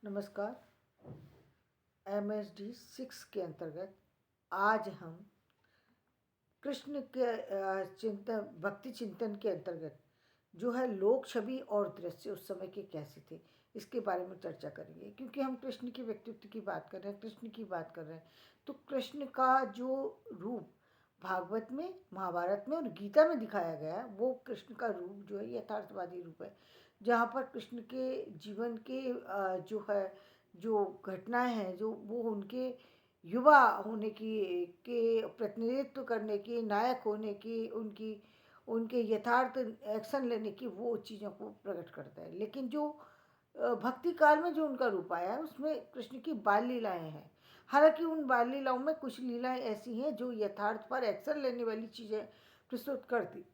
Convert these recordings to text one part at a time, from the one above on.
नमस्कार। MSD 6 के अंतर्गत आज हम कृष्ण के चिंतन भक्ति चिंतन के अंतर्गत जो है लोक छवि और दृश्य उस समय के कैसे थे, इसके बारे में चर्चा करेंगे। क्योंकि हम कृष्ण के व्यक्तित्व की बात कर रहे हैं, कृष्ण की बात कर रहे हैं, तो कृष्ण का जो रूप भागवत में, महाभारत में और गीता में दिखाया गया है, वो कृष्ण का रूप जो है यथार्थवादी रूप है। जहाँ पर कृष्ण के जीवन के जो है जो घटनाएं हैं, जो वो उनके युवा होने की के प्रतिनिधित्व करने की, नायक होने की, उनकी उनके यथार्थ एक्शन लेने की, वो चीज़ों को प्रकट करता है। लेकिन जो भक्ति काल में जो उनका रूप आया है, उसमें कृष्ण की बाल लीलाएँ हैं। हालांकि उन बाल लीलाओं में कुछ लीलाएँ ऐसी हैं जो यथार्थ पर एक्शन लेने वाली चीज़ें प्रस्तुत करती।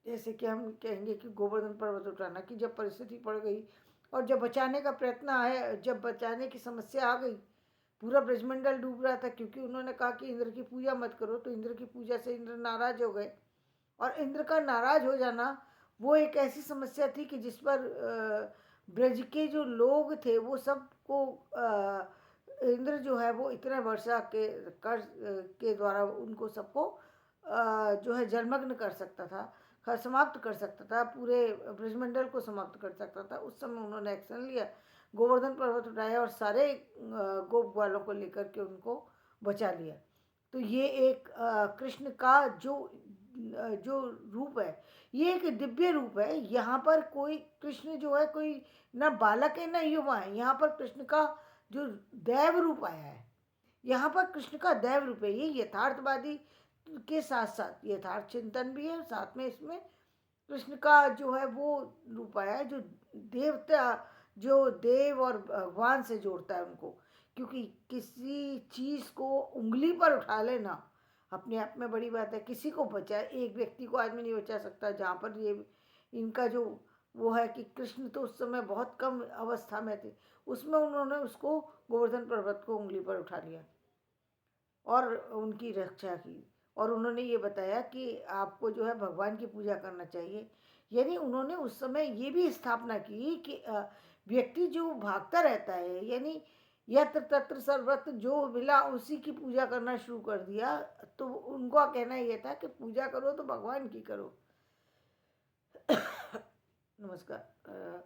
जैसे कि हम कहेंगे कि गोवर्धन पर्वत उठाना, कि जब परिस्थिति पड़ गई और जब बचाने का प्रयत्न आया, जब बचाने की समस्या आ गई, पूरा ब्रजमंडल डूब रहा था, क्योंकि उन्होंने कहा कि इंद्र की पूजा मत करो, तो इंद्र की पूजा से इंद्र नाराज हो गए। और इंद्र का नाराज हो जाना वो एक ऐसी समस्या थी कि जिस पर ब्रज के जो लोग थे वो सबको इंद्र जो है वो इतना वर्षा के कर के द्वारा उनको सबको जो है जलमग्न कर सकता था, समाप्त कर सकता था, पूरे ब्रजमंडल को समाप्त कर सकता था। उस समय उन्होंने एक्शन लिया, गोवर्धन पर्वत उठाया और सारे गोप ग्वालों को लेकर के उनको बचा लिया। तो ये एक कृष्ण का जो रूप है, ये एक दिव्य रूप है। यहाँ पर कोई कृष्ण जो है कोई ना बालक है ना युवा है, यहाँ पर कृष्ण का जो दैव रूप आया है, यहाँ पर कृष्ण का दैव रूप है। ये यथार्थवादी के साथ साथ यथार्थ चिंतन भी है, साथ में इसमें कृष्ण का जो है वो रूप आया है जो देवता, जो देव और भगवान से जोड़ता है उनको। क्योंकि किसी चीज़ को उंगली पर उठा लेना अपने आप में बड़ी बात है। किसी को बचाए, एक व्यक्ति को आदमी नहीं बचा सकता। जहाँ पर ये इनका जो वो है कि कृष्ण तो उस समय बहुत कम अवस्था में थे, उसमें उन्होंने उसको गोवर्धन पर्वत को उंगली पर उठा लिया और उनकी रक्षा की। और उन्होंने ये बताया कि आपको जो है भगवान की पूजा करना चाहिए। यानी उन्होंने उस समय ये भी स्थापना की कि व्यक्ति जो भागता रहता है, यानी यत्र तत्र सर्वत्र जो मिला उसी की पूजा करना शुरू कर दिया। तो उनका कहना ये था कि पूजा करो तो भगवान की करो। नमस्कार।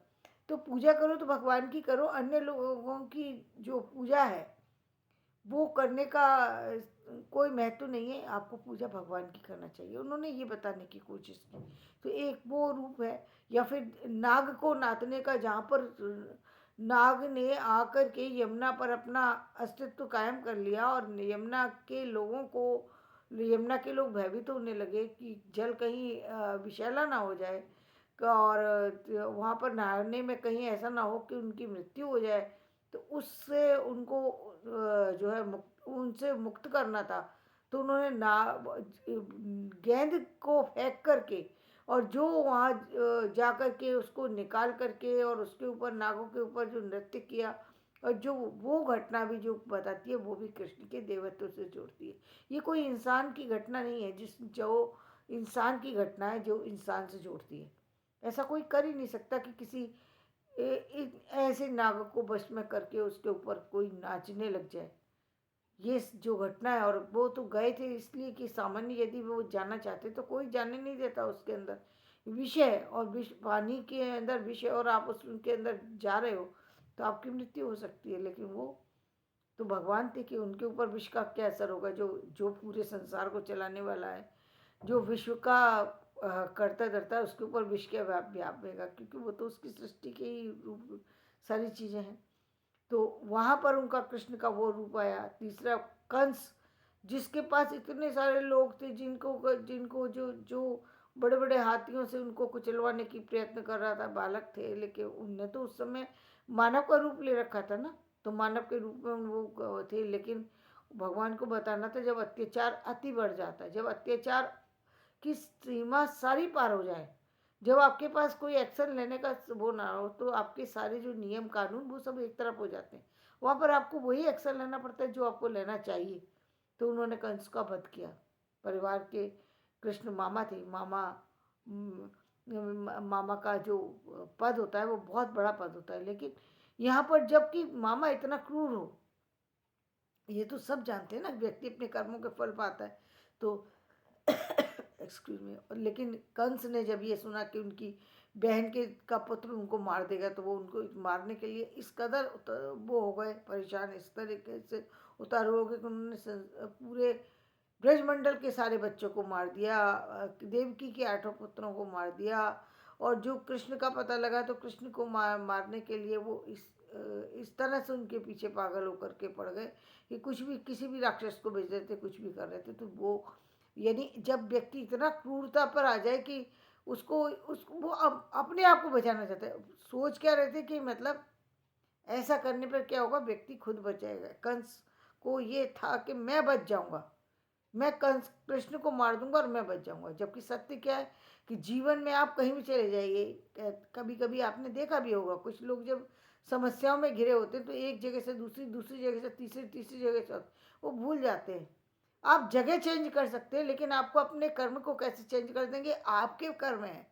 तो पूजा करो तो भगवान की करो, अन्य लोगों की जो पूजा है वो करने का कोई महत्व नहीं है, आपको पूजा भगवान की करना चाहिए। उन्होंने ये बताने की कोशिश की। तो एक वो रूप है। या फिर नाग को नाथने का, जहाँ पर नाग ने आकर के यमुना पर अपना अस्तित्व कायम कर लिया और यमुना के लोगों को, यमुना के लोग भयभीत होने लगे कि जल कहीं विषैला ना हो जाए और वहाँ पर नहाने में कहीं ऐसा ना हो कि उनकी मृत्यु हो जाए। तो उससे उनको जो है उनसे मुक्त करना था। तो उन्होंने ना गेंद को फेंक करके और जो वहाँ जा कर के उसको निकाल करके और उसके ऊपर नागों के ऊपर जो नृत्य किया, और जो वो घटना भी जो बताती है वो भी कृष्ण के देवत्व से जोड़ती है। ये कोई इंसान की घटना नहीं है, जो इंसान की घटना है जो इंसान से जोड़ती है। ऐसा कोई कर ही नहीं सकता कि किसी ऐसे नाग को वश में करके उसके ऊपर कोई नाचने लग जाए। ये जो घटना है, और वो तो गए थे इसलिए कि सामान्य यदि वो जाना चाहते तो कोई जाने नहीं देता। उसके अंदर विष है और विष, पानी के अंदर विष है और आप उसके अंदर जा रहे हो तो आपकी मृत्यु हो सकती है। लेकिन वो तो भगवान थे कि उनके ऊपर विष का क्या असर होगा, जो जो पूरे संसार को चलाने वाला है, जो विश्व का करता धरता है, उसके ऊपर विष क्या व्यापेगा, क्योंकि वो तो उसकी सृष्टि के ही रूप सारी चीज़ें हैं। तो वहाँ पर उनका कृष्ण का वो रूप आया। तीसरा कंस, जिसके पास इतने सारे लोग थे, जिनको जिनको जो जो बड़े बड़े हाथियों से उनको कुचलवाने की प्रयत्न कर रहा था, बालक थे, लेकिन उनने तो उस समय मानव का रूप ले रखा था ना, तो मानव के रूप में वो थे। लेकिन भगवान को बताना था जब अत्याचार अति बढ़ जाता है, जब अत्याचार की सीमा सारी पार हो जाए, जब आपके पास कोई एक्शन लेने का वो ना हो, तो आपके सारे जो नियम कानून वो सब एक तरफ हो जाते हैं। वहाँ पर आपको वही एक्शन लेना पड़ता है जो आपको लेना चाहिए। तो उन्होंने कंस का वध किया। परिवार के कृष्ण मामा थे, मामा का जो पद होता है वो बहुत बड़ा पद होता है, लेकिन यहाँ पर जबकि मामा इतना क्रूर हो, ये तो सब जानते हैं ना, व्यक्ति अपने कर्मों के फल पाता है। तो एक्सक्यूज मी, लेकिन कंस ने जब ये सुना कि उनकी बहन के का पुत्र उनको मार देगा, तो वो उनको मारने के लिए इस कदर वो हो गए परेशान, इस तरीके से उतार हो गए कि उन्होंने पूरे ब्रजमंडल के सारे बच्चों को मार दिया, देवकी के 8 पुत्रों को मार दिया। और जो कृष्ण का पता लगा तो कृष्ण को मारने के लिए वो इस तरह से उनके पीछे पागल होकर के पड़ गए कि कुछ भी, किसी भी राक्षस को भेज देते, कुछ भी कर रहे थे। तो वो यानी जब व्यक्ति इतना क्रूरता पर आ जाए कि उसको उसको वो अपने आप को बचाना चाहता है, सोच क्या रहते कि मतलब ऐसा करने पर क्या होगा, व्यक्ति खुद बच जाएगा। कंस को ये था कि मैं बच जाऊंगा, मैं कंस कृष्ण को मार दूंगा और मैं बच जाऊंगा। जबकि सत्य क्या है कि जीवन में आप कहीं भी चले जाइए, कभी कभी आपने देखा भी होगा, कुछ लोग जब समस्याओं में घिरे होते हैं तो एक जगह से दूसरी, दूसरी जगह से तीसरी, तीसरी जगह से वो भूल जाते हैं। आप जगह चेंज कर सकते हैं, लेकिन आपको अपने कर्म को कैसे चेंज कर देंगे, आपके कर्म हैं,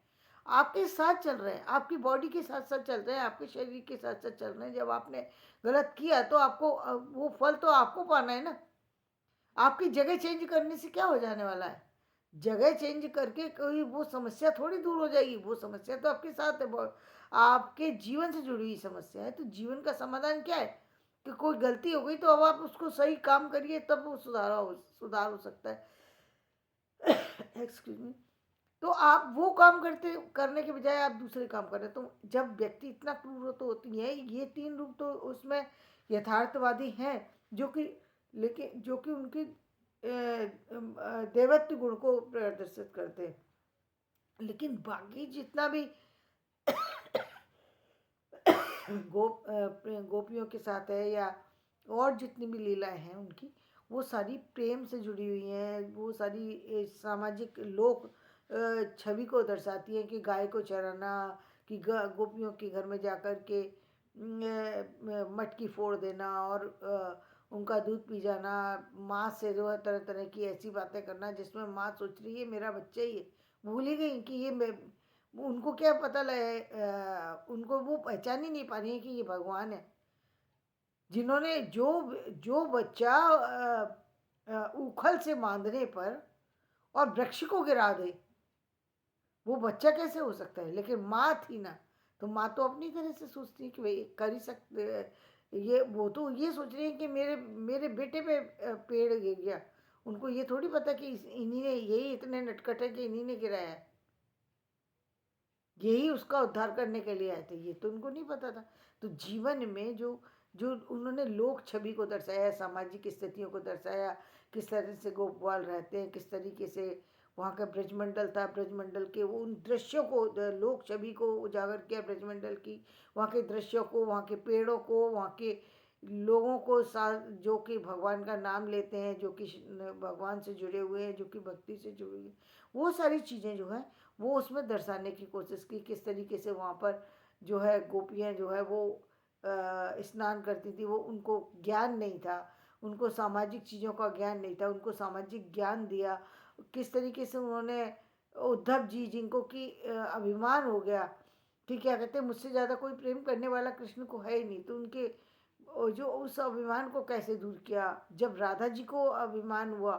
आपके साथ चल रहे हैं, आपकी बॉडी के साथ साथ चल रहे हैं, आपके शरीर के साथ साथ चल रहे हैं। जब आपने गलत किया तो आपको वो फल तो आपको पाना है ना। आपकी जगह चेंज करने से क्या हो जाने वाला है, जगह चेंज करके कोई वो समस्या थोड़ी दूर हो जाएगी, वो समस्या तो आपके साथ है, आपके जीवन से जुड़ी हुई समस्या है। तो जीवन का समाधान क्या है कि कोई गलती हो गई तो अब आप उसको सही काम करिए, तब वो सुधार हो सकता है। Excuse me. तो आप वो काम करने के बजाय आप दूसरे काम कर रहे हैं। तो जब व्यक्ति इतना क्रूर तो होती है, ये 3 रूप तो उसमें यथार्थवादी हैं, जो कि लेकिन जो कि उनकी देवत्व गुण को प्रदर्शित करते हैं। लेकिन बाकी जितना भी गोपियों के साथ है, या और जितनी भी लीलाएं हैं उनकी, वो सारी प्रेम से जुड़ी हुई हैं। वो सारी सामाजिक लोक छवि को दर्शाती हैं कि गाय को चराना, कि गोपियों के घर में जाकर के मटकी फोड़ देना और उनका दूध पी जाना, माँ से जो है तरह तरह की ऐसी बातें करना जिसमें माँ सोच रही है मेरा बच्चा ही है, भूल ही गई कि ये उनको क्या पता लगे, उनको वो पहचान ही नहीं पा रही है कि ये भगवान है। जिन्होंने जो जो बच्चा उखल से बांधने पर और वृक्ष को गिरा दे, वो बच्चा कैसे हो सकता है। लेकिन माँ थी ना, तो माँ तो अपनी तरह से सोचती है कि भाई कर ही सकते, ये वो तो ये सोच रही है कि मेरे मेरे बेटे पे पेड़ गिर गया। उनको ये थोड़ी पता कि इन्हीं ने, यही इतने नटखट है कि इन्हीं ने गिराया है, यही उसका उद्धार करने के लिए आए थे, ये तो उनको नहीं पता था। तो जीवन में जो जो उन्होंने लोक छवि को दर्शाया, सामाजिक स्थितियों को दर्शाया, किस तरह से गोपाल रहते हैं, किस तरीके से वहाँ का ब्रजमंडल था, ब्रजमंडल के वो उन दृश्यों को, लोक छवि को उजागर किया ब्रजमंडल की, वहाँ के दृश्यों को, वहाँ के पेड़ों को, वहाँ के लोगों को साथ जो कि भगवान का नाम लेते हैं, जो कि भगवान से जुड़े हुए हैं, जो कि भक्ति से जुड़े हुए हैं, वो सारी चीज़ें जो हैं वो उसमें दर्शाने की कोशिश की। किस तरीके से वहाँ पर जो है गोपियाँ जो है वो स्नान करती थी, वो उनको ज्ञान नहीं था, उनको सामाजिक चीज़ों का ज्ञान नहीं था, उनको सामाजिक ज्ञान दिया। किस तरीके से उन्होंने उद्धव जी, जिनको कि अभिमान हो गया कि क्या कहते हैं मुझसे ज़्यादा कोई प्रेम करने वाला कृष्ण को है ही नहीं, तो उनके जो उस अभिमान को कैसे दूर किया। जब राधा जी को अभिमान हुआ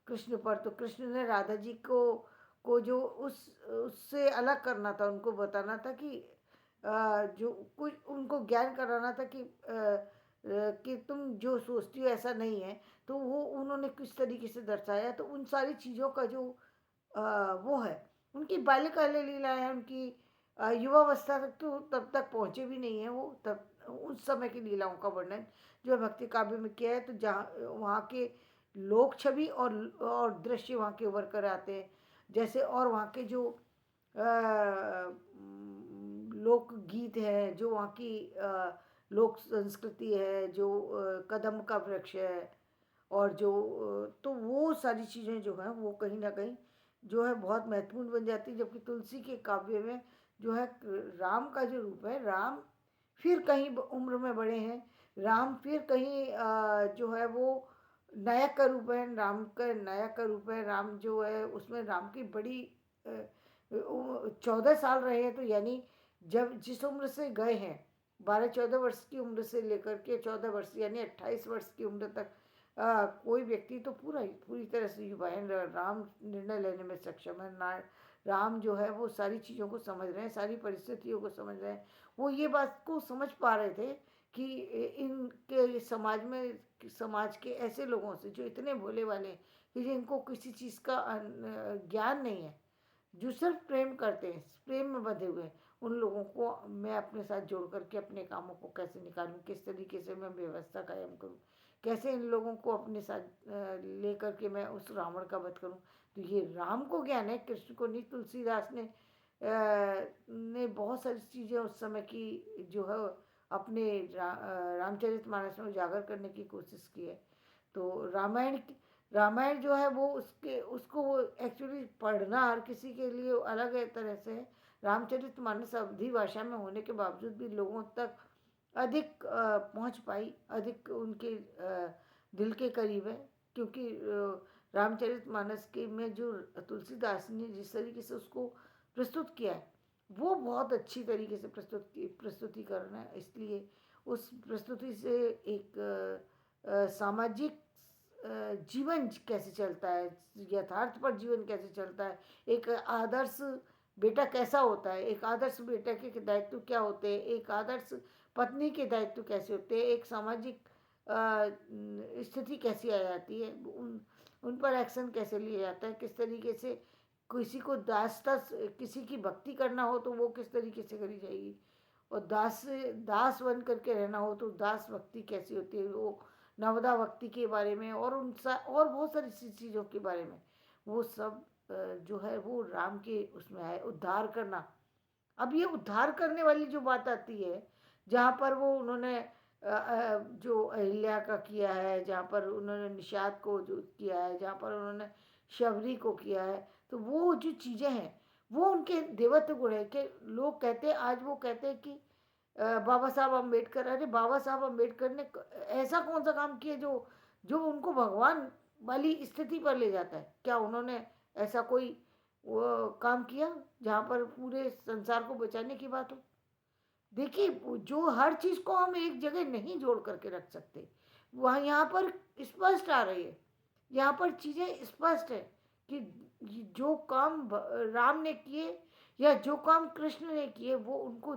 कृष्ण पर, तो कृष्ण ने राधा जी को जो उससे अलग करना था, उनको बताना था कि जो कुछ उनको ज्ञान कराना था कि तुम जो सोचती हो ऐसा नहीं है। तो वो उन्होंने किस तरीके से दर्शाया, तो उन सारी चीज़ों का जो वो है, उनकी बाल्यकालीन लीलाएं हैं, उनकी युवावस्था तक तो तब तक पहुँचे भी नहीं है वो, तब उस समय की लीलाओं का वर्णन जो है भक्ति काव्य में किया है। तो जहाँ वहाँ के लोक छवि और दृश्य वहाँ के उभर कर आते हैं, जैसे और वहाँ के जो लोक गीत है, जो वहाँ की लोक संस्कृति है, जो कदम का वृक्ष है, और जो तो वो सारी चीज़ें जो हैं वो कहीं ना कहीं जो है बहुत महत्वपूर्ण बन जाती है। जबकि तुलसी के काव्य में जो है राम का जो रूप है, राम फिर कहीं उम्र में बड़े हैं, राम फिर कहीं जो है वो नायक का रूप है, राम का नायक का रूप है। राम जो है उसमें राम की बड़ी 14 साल रहे हैं, तो यानी जब जिस उम्र से गए हैं 12-14 वर्ष की उम्र से लेकर के 14 वर्ष यानी 28 वर्ष की उम्र तक कोई व्यक्ति तो पूरी तरह से युवा है। राम निर्णय लेने में सक्षम है ना। राम जो है वो सारी चीज़ों को समझ रहे हैं, सारी परिस्थितियों को समझ रहे हैं। वो ये बात को समझ पा रहे थे कि इनके समाज के ऐसे लोगों से जो इतने भोले वाले हैं कि जिनको किसी चीज़ का ज्ञान नहीं है, जो सिर्फ प्रेम करते हैं, प्रेम में बंधे हुए हैं, उन लोगों को मैं अपने साथ जोड़ करके अपने कामों को कैसे निकालूं, किस तरीके से मैं व्यवस्था कायम करूं, कैसे इन लोगों को अपने साथ ले करके मैं उस रावण का वध करूं। तो ये राम को ज्ञान है, कृष्ण को नहीं। तुलसीदास ने बहुत सारी चीज़ें उस समय की जो है अपने रामचरितमानस में उजागर करने की कोशिश की है। तो रामायण जो है वो उसको वो एक्चुअली पढ़ना हर किसी के लिए अलग है तरह से है। रामचरितमानस अवधी भाषा में होने के बावजूद भी लोगों तक अधिक पहुंच पाई, अधिक उनके दिल के करीब है, क्योंकि रामचरितमानस के में जो तुलसीदास ने जिस तरीके से उसको प्रस्तुत किया है वो बहुत अच्छी तरीके से प्रस्तुतिकरण है। इसलिए उस प्रस्तुति से एक सामाजिक जीवन कैसे चलता है, यथार्थ पर जीवन कैसे चलता है, एक आदर्श बेटा कैसा होता है, एक आदर्श बेटा के दायित्व क्या होते हैं, एक आदर्श पत्नी के दायित्व कैसे होते हैं, एक सामाजिक स्थिति कैसी आ जाती है, उन पर एक्शन कैसे लिया जाता है, किस तरीके से किसी को किसी की भक्ति करना हो तो वो किस तरीके से करी जाएगी, और दास बन करके रहना हो तो दास भक्ति कैसी होती है, वो नवदा भक्ति के बारे में और और बहुत सारी चीज़ों के बारे में वो सब जो है वो राम के उसमें है उद्धार करना। अब ये उद्धार करने वाली जो बात आती है, जहाँ पर वो उन्होंने जो अहिल्या का किया है, जहाँ पर उन्होंने निषाद को जो किया है, जहाँ पर उन्होंने शबरी को किया है, तो वो जो चीज़ें हैं वो उनके देवत्व गुण है कि लोग कहते हैं, आज वो कहते हैं कि बाबा साहब अम्बेडकर, अरे बाबा साहब अम्बेडकर ने ऐसा कौन सा काम किया जो जो उनको भगवान वाली स्थिति पर ले जाता है? क्या उन्होंने ऐसा कोई वो काम किया जहाँ पर पूरे संसार को बचाने की बात हो? देखिए, जो हर चीज़ को हम एक जगह नहीं जोड़ करके रख सकते, वहाँ यहाँ पर स्पष्ट आ रही है, यहाँ पर चीज़ें स्पष्ट है कि जो काम राम ने किए या जो काम कृष्ण ने किए वो उनको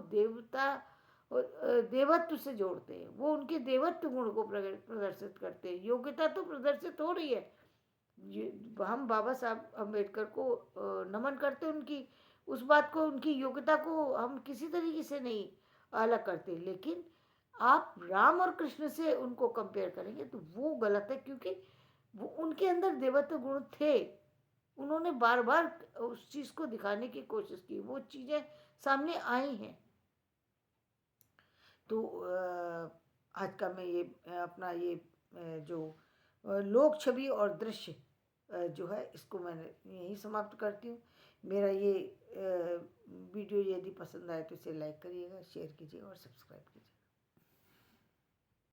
देवत्व से जोड़ते हैं, वो उनके देवत्व गुण को प्रदर्शित करते हैं। योग्यता तो प्रदर्शित हो रही है, हम बाबा साहब अम्बेडकर को नमन करते हैं, उनकी उस बात को, उनकी योग्यता को हम किसी तरीके से नहीं अलग करते, लेकिन आप राम और कृष्ण से उनको कंपेयर करेंगे तो वो गलत है, क्योंकि वो उनके अंदर देवत्व गुण थे। उन्होंने बार बार उस चीज़ को दिखाने की कोशिश की, वो चीज़ें सामने आई हैं। तो आज का मैं ये अपना ये जो लोक छवि और दृश्य जो है इसको मैं यहीं समाप्त करती हूँ। मेरा ये वीडियो यदि पसंद आए तो इसे लाइक करिएगा, शेयर कीजिएगा और सब्सक्राइब कीजिएगा।